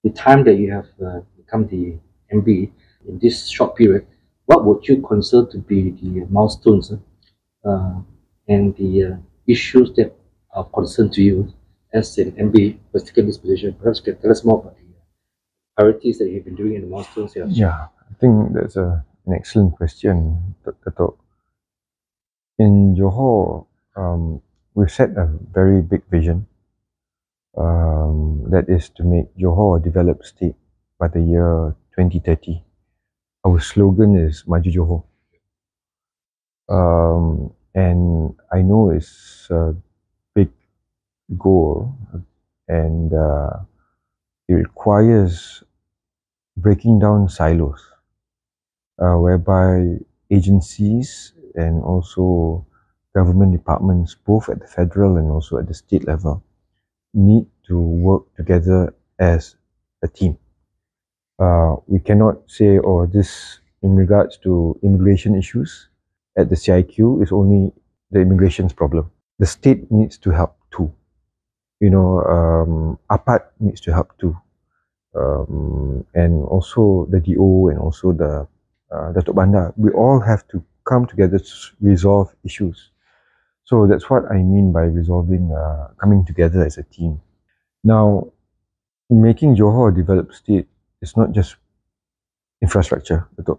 the time that you have become the MB in this short period, what would you consider to be the milestones and the issues that are concern to you as an MB who's taken this position? Perhaps you can tell us more about the priorities that you've been doing and the milestones you have. Yeah, I think that's an excellent question, Datuk. In Johor, we've set a very big vision. That is to make Johor a developed state by the year 2030. Our slogan is Maju Johor. And I know it's a big goal, and it requires breaking down silos, whereby agencies and also government departments, both at the federal and also at the state level, need to work together as a team. We cannot say, oh, this in regards to immigration issues at the CIQ is only the immigration's problem. The state needs to help too. APAT needs to help too. And also the DO and also the Datuk Bandar. We all have to come together to resolve issues. So that's what I mean by resolving, coming together as a team. Now, making Johor a developed state is not just infrastructure, Datuk.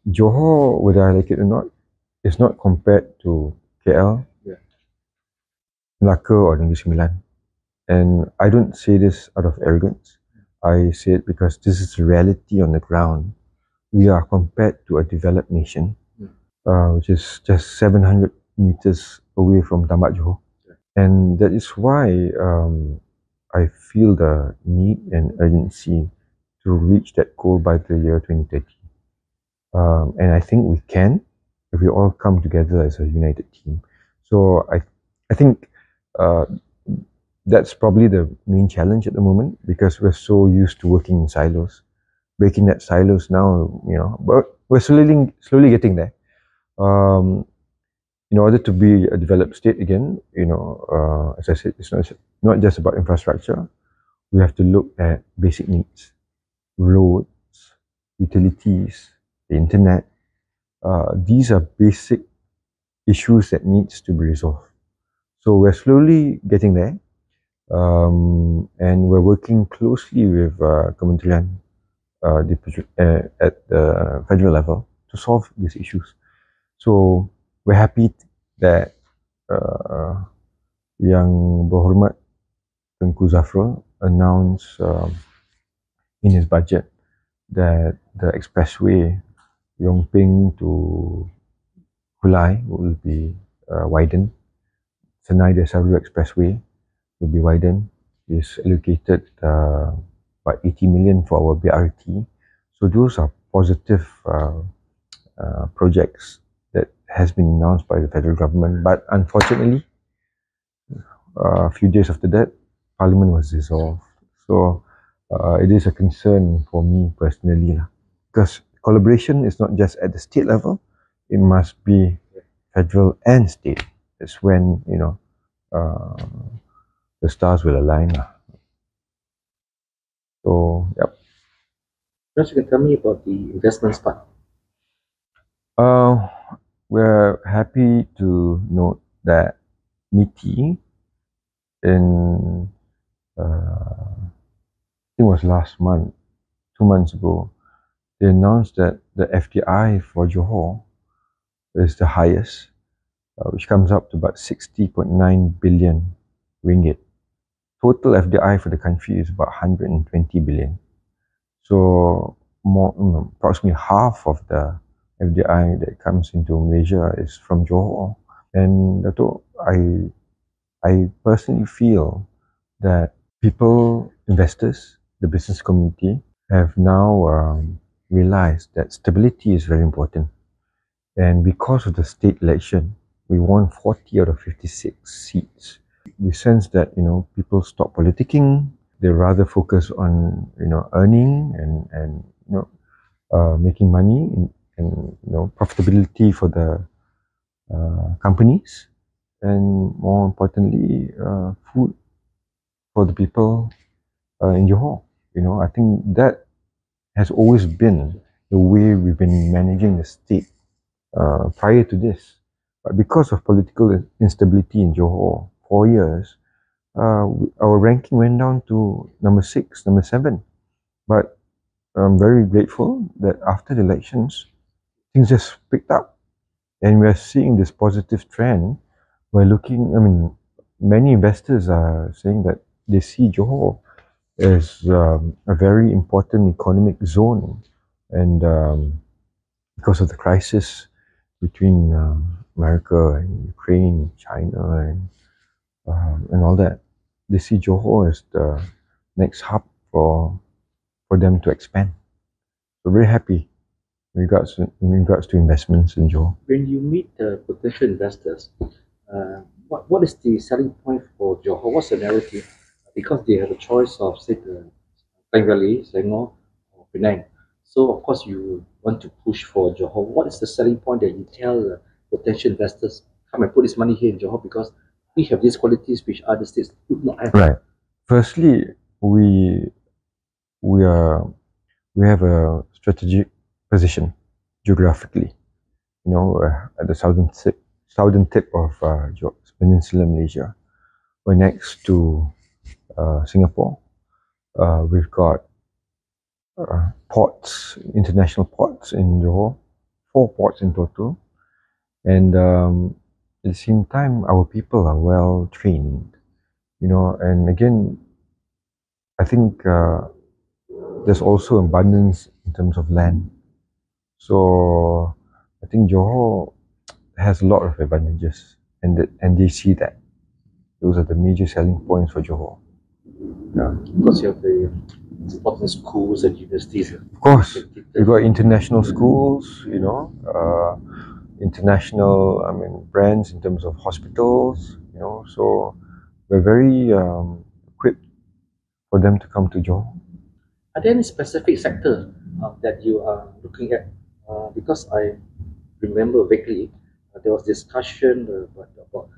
Johor, whether I like it or not, is not compared to KL, Melaka or Negeri Sembilan. And I don't say this out of arrogance. I say it because this is the reality on the ground. We are compared to a developed nation, which is just 700 meters away from Tambak Johor. And that is why I feel the need and urgency to reach that goal by the year 2030. And I think we can if we all come together as a united team. So I think that's probably the main challenge at the moment, because we're so used to working in silos. Breaking that silos now, but we're slowly getting there. In order to be a developed state again, as I said, it's not just about infrastructure. We have to look at basic needs, roads, utilities, the internet. These are basic issues that needs to be resolved. So we're slowly getting there, and we're working closely with Kementerian at the federal level to solve these issues. So we're happy that Yang Berhormat Tengku Zafrul announced in his budget that the expressway Yongping to Hulai will be widened. Senai Desaru Expressway will be widened. Is allocated about 80 million for our BRT. So those are positive projects that has been announced by the federal government. But unfortunately, a few days after that, Parliament was dissolved. So it is a concern for me personally, because collaboration is not just at the state level; it must be federal and state. That's when the stars will align. So, yep. Perhaps you can tell me about the investments part. We're happy to note that MITI in I think it was last month, 2 months ago, they announced that the FDI for Johor is the highest, which comes up to about 60.9 billion ringgit. Total FDI for the country is about 120 billion. So approximately half of the FDI that comes into Malaysia is from Johor. And Datuk, I personally feel that people, investors, the business community have now realized that stability is very important. And because of the state election, we won 40 out of 56 seats. We sense that, people stop politicking. They rather focus on, earning and making money and profitability for the companies, and more importantly, food for the people in Johor. I think that has always been the way we've been managing the state prior to this. But because of political instability in Johor, 4 years, our ranking went down to number 6, number 7. But I'm very grateful that after the elections, things just picked up. And we're seeing this positive trend. Many investors are saying that they see Johor as a very important economic zone. And because of the crisis between America and Ukraine, China, and all that, they see Johor as the next hub for them to expand. So very happy in regards to investments in Johor. When you meet the potential investors, what is the selling point for Johor? What's the narrative? Because they have a choice of, say, the Klang Valley, Selangor, or Penang. So, of course, you want to push for Johor. What is the selling point that you tell potential investors, come and put this money here in Johor because we have these qualities which other states do not have? Right. Firstly, we have a strategic position geographically. At the southern tip of Peninsular Malaysia. We're next to Singapore. We've got ports, international ports in Johor, 4 ports in total. And at the same time, our people are well trained, and again, I think there's also abundance in terms of land. So I think Johor has a lot of advantages, and they see that. Those are the major selling points for Johor. Yeah, because you have the important schools and universities. Of course, we've got international schools, international, brands in terms of hospitals, so we're very equipped for them to come to Johor. Are there any specific sectors that you are looking at? Because I remember vaguely there was discussion about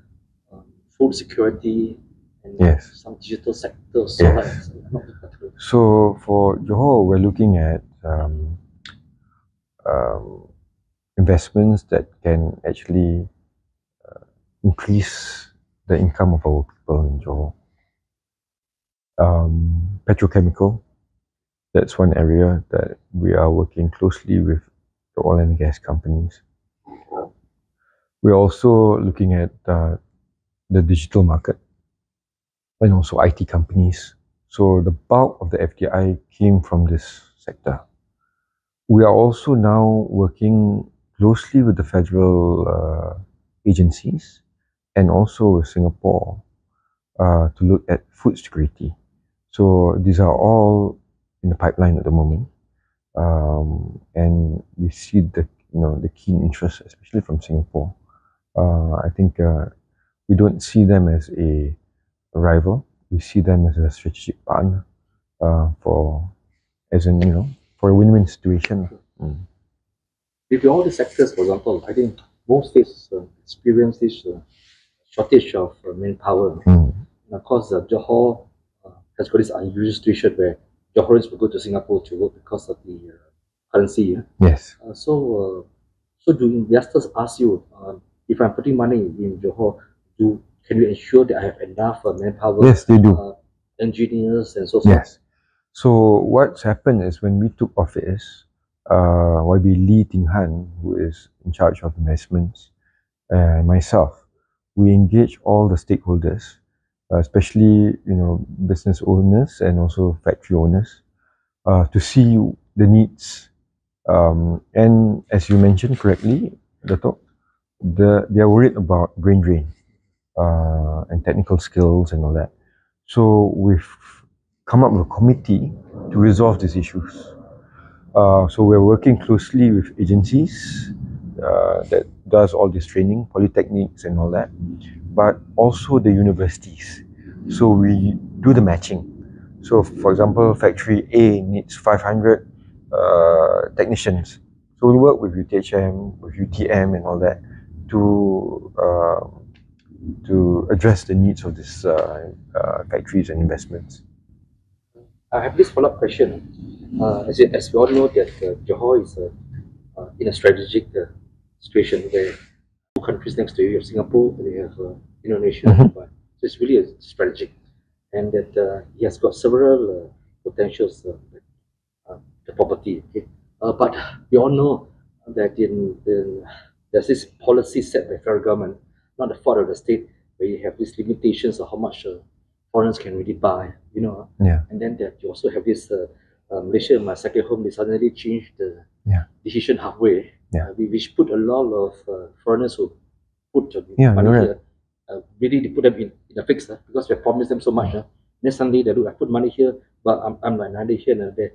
food security and Yes. some digital sectors. Yes. So for Johor, we're looking at investments that can actually increase the income of our people in Johor. Petrochemical, that's one area that we are working closely with the oil and gas companies. We're also looking at the digital market and also IT companies. So the bulk of the FDI came from this sector. We are also now working closely with the federal agencies and also with Singapore to look at food security. So these are all in the pipeline at the moment, and we see the keen interest, especially from Singapore. I think we don't see them as a rival. We see them as a strategic partner for a win-win situation. With all the sectors, for example, I think most states experience this shortage of manpower. And of course, Johor has got this unusual situation where Johorians will go to Singapore to work because of the currency. Yes. So do investors ask you, if I'm putting money in Johor, can you ensure that I have enough manpower? Yes, they do. Engineers and so forth. Yes. So what's happened is when we took office, YB Lee Ting Han, who is in charge of investments, and myself, we engage all the stakeholders, especially business owners and also factory owners, to see the needs. And as you mentioned correctly, Datuk, they are worried about brain drain and technical skills and all that. So we've come up with a committee to resolve these issues. So we're working closely with agencies that does all this training, polytechnics and all that, but also the universities. So we do the matching. So for example, factory A needs 500 technicians. So we work with UTHM, with UTM and all that to address the needs of these factories and investments. I have this follow-up question. As we all know that Johor is in a strategic situation where two countries next to you have Singapore and you have Indonesia Mhm. nearby. So it's really a strategic, and that he has got several potentials the property. Okay, but we all know that there's this policy set by federal government, not the fault of the state, where you have these limitations of how much foreigners can really buy. Yeah. And then that you also have this Malaysia, my second home. They suddenly changed the Yeah. decision halfway, Yeah. which put a lot of foreigners who put Yeah, money you're right. here. Really, they put them in a fix because we promised them so much. Then suddenly they look, I put money here, but I'm like neither here nor there.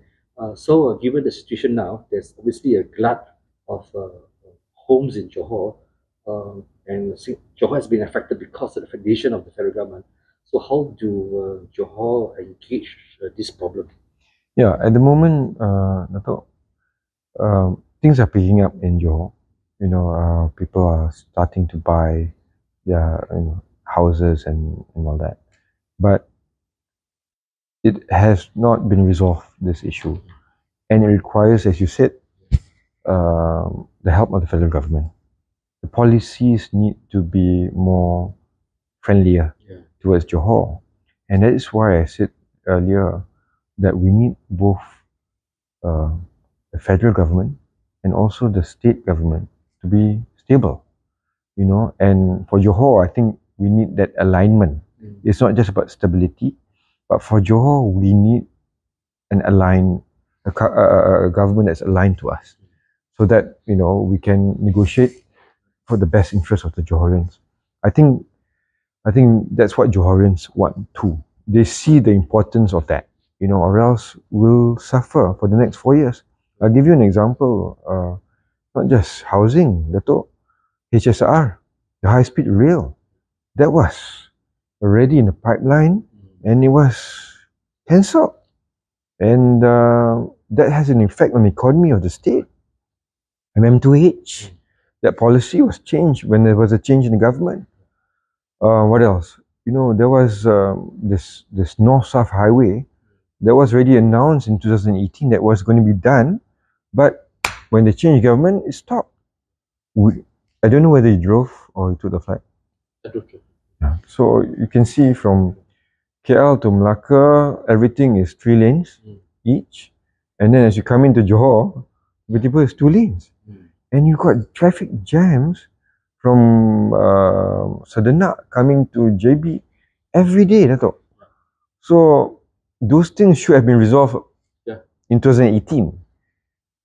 So, given the situation now, there's obviously a glut of homes in Johor, and Johor has been affected because of the decision of the federal government. So, how do Johor engage this problem? Yeah, at the moment, Dato', things are picking up in Johor. People are starting to buy their houses and all that. But it has not been resolved, this issue. And it requires, as you said, the help of the federal government. The policies need to be more friendlier towards Johor. And that is why I said earlier that we need both uh, the federal government and also the state government to be stable, And for Johor, I think we need that alignment. It's not just about stability, but for Johor, we need a government that's aligned to us, so that we can negotiate for the best interest of the Johorians. I think that's what Johorians want too. They see the importance of that, or else we'll suffer for the next 4 years. I'll give you an example. Not just housing, Dato', HSR, the high-speed rail, that was already in the pipeline and it was cancelled. And that has an effect on the economy of the state. MM2H, that policy was changed when there was a change in the government. What else? There was this North-South highway that was already announced in 2018 that was going to be done, but when they changed government, it stopped. I don't know whether you drove or you took the flight. Yeah. So you can see from KL to Melaka, everything is 3 lanes each. And then as you come into Johor, tiba-tiba it's 2 lanes. And you got traffic jams from Sedenak coming to JB every day, Dato'. So those things should have been resolved in 2018.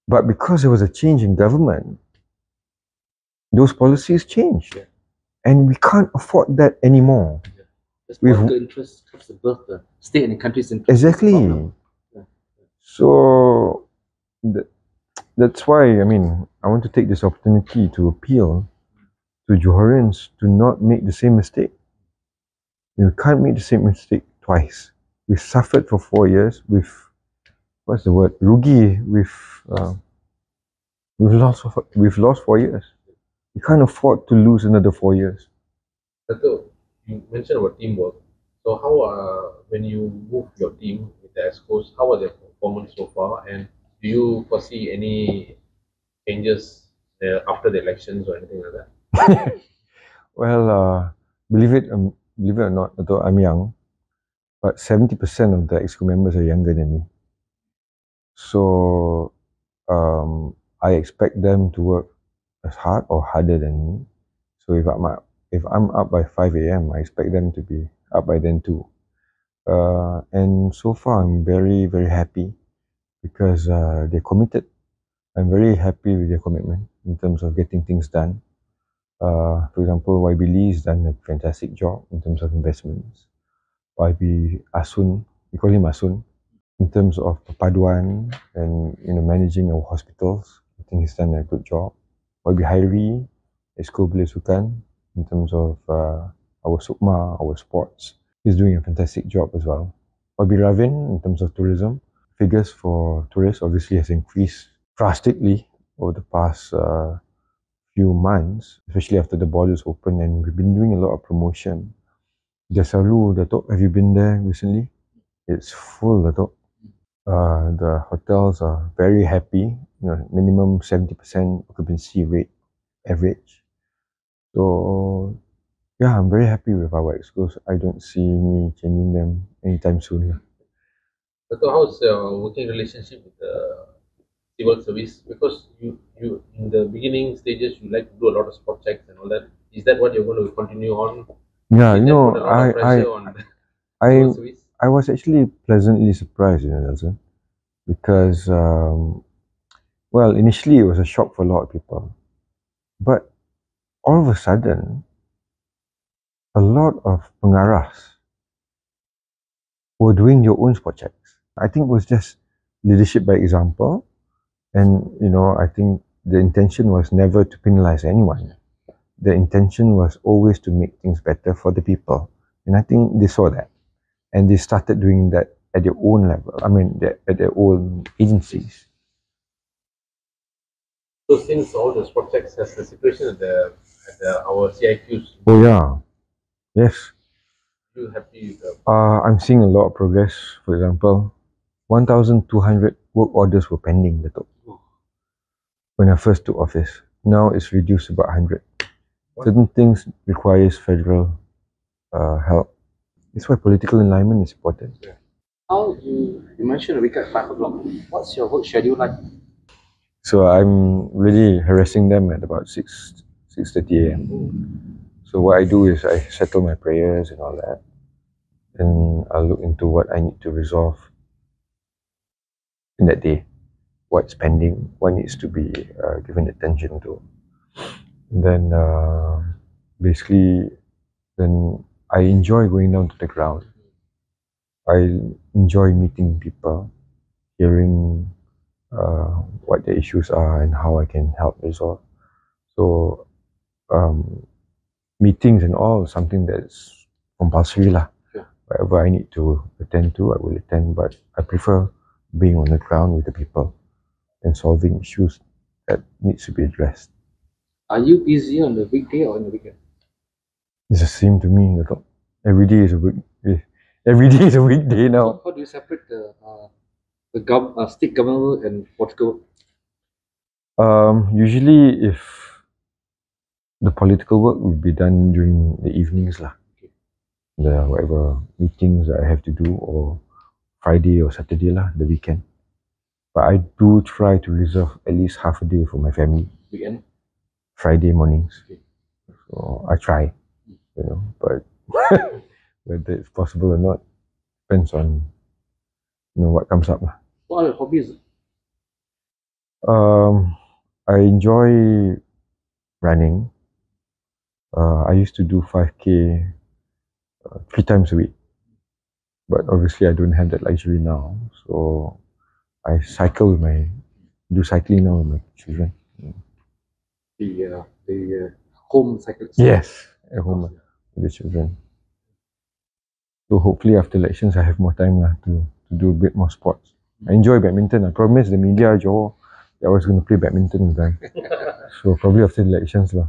But because there was a change in government, those policies changed. And we can't afford that anymore. Just political interest comes above the state and the country's interest. Exactly. So that's why, I want to take this opportunity to appeal to Johorians to not make the same mistake. You can't make the same mistake twice. We suffered for 4 years with, what's the word? Rugi. We've lost 4 years. You can't afford to lose another 4 years. Dato', you mentioned about teamwork. So how when you move your team with the EXCOs, how was their performance so far? And do you foresee any changes after the elections or anything like that? Well, believe it or not, although I'm young, but 70% of the EXCO members are younger than me. So I expect them to work as hard or harder than me. So if I'm up by 5 a.m., I expect them to be up by then too. And so far, I'm very, very happy because they're committed. I'm very happy with their commitment in terms of getting things done. For example, YB Lee has done a fantastic job in terms of investments. YB Asun, we call him Asun, in terms of Paduan and managing our hospitals. I think he's done a good job. YB Hairi, Esko Sukan, in terms of our Sukma, our sports. He's doing a fantastic job as well. YB Ravin, in terms of tourism, figures for tourists obviously has increased drastically over the past few months, especially after the borders open, and we've been doing a lot of promotion. Desaru, Datuk, have you been there recently? It's full, Datuk. The hotels are very happy. Minimum 70% occupancy rate average. So yeah, I'm very happy with our exos. I don't see me changing them anytime soon. So how's your working relationship with the civil service? Because you in the beginning stages you like to do a lot of spot checks and all that. Is that what you're going to continue on? Yeah, Did that put a lot of pressure on the civil service? I was actually pleasantly surprised, Nelson, because well, initially it was a shock for a lot of people, but all of a sudden, a lot of pengaras were doing your own spot checks. I think it was just leadership by example, and I think the intention was never to penalize anyone. The intention was always to make things better for the people, and I think they saw that, and they started doing that at their own level. I mean, at their own agencies. So since all the spot checks has the situation at our CIQs, Oh yeah, yes. you happy with the I'm seeing a lot of progress. For example, 1,200 work orders were pending, Datuk, when I first took office. Now it's reduced to about 100. Certain things requires federal help. That's why political alignment is important. How you mentioned a week at 5 o'clock. What's your work schedule like? So I'm really harassing them at about 6:30 a.m. So what I do is I settle my prayers and all that, and I'll look into what I need to resolve in that day, what's pending, what needs to be given attention to. And then basically, then I enjoy going down to the ground. I enjoy meeting people, hearing what the issues are and how I can help resolve. So meetings and all is something that's compulsory lah. Yeah. Whatever I need to attend to, I will attend. But I prefer being on the ground with the people and solving issues that needs to be addressed. Are you busy on the weekday or on the weekend? It's the same to me. Every day is a weekday. Every day is a weekday now. So how do you separate the state government and political work? Usually, if the political work will be done during the evenings lah. Okay. The whatever meetings that I have to do, or Friday or Saturday lah, the weekend. But I do try to reserve at least half a day for my family. Weekend? Friday mornings. Okay. So I try, but whether it's possible or not depends on what comes up lah. What are your hobbies? I enjoy running. I used to do 5K 3 times a week, but obviously I don't have that luxury now. So I do cycling now with my children. The home cycling. Yes, at home with the children. So hopefully after elections I have more time to do a bit more sports. I enjoy badminton. I promised the media Johor that I was going to play badminton with them. So probably after the elections lah.